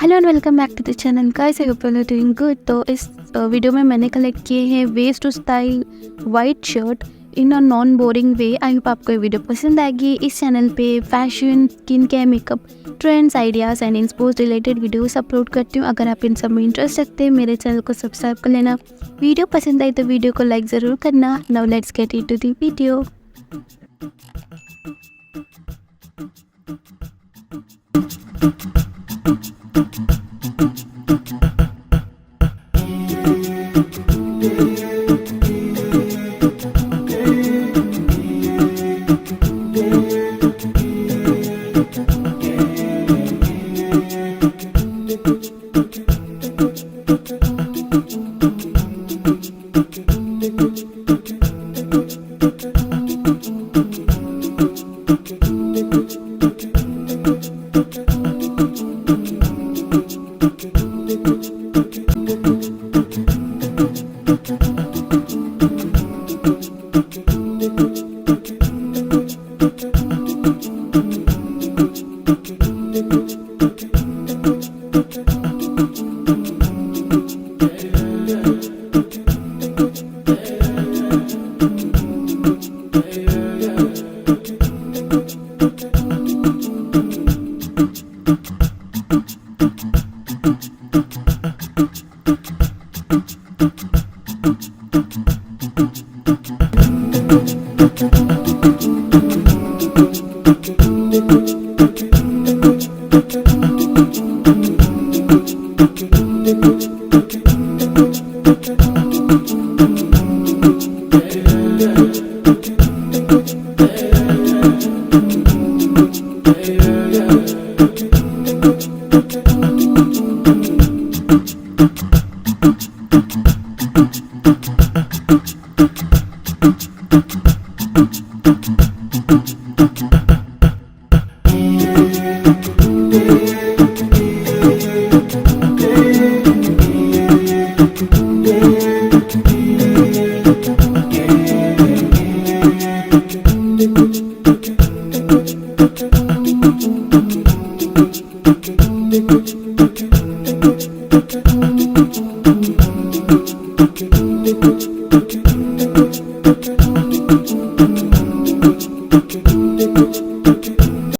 Hello and welcome back to the channel guys, I hope you are doing good. तो इस video में मैंने collect किए हैं ways to style white shirt in a non boring way. I hope आपको ये video पसंद आएगी। इस चैनल पे fashion, skin care, makeup, trends, ideas and inspos related videos upload करती हूँ। अगर आप इन सब में इंटरेस्ट रखते हैं मेरे चैनल को सब्सक्राइब कर लेना। वीडियो पसंद आई तो वीडियो को लाइक ज़रूर करना। Now let's get into the video.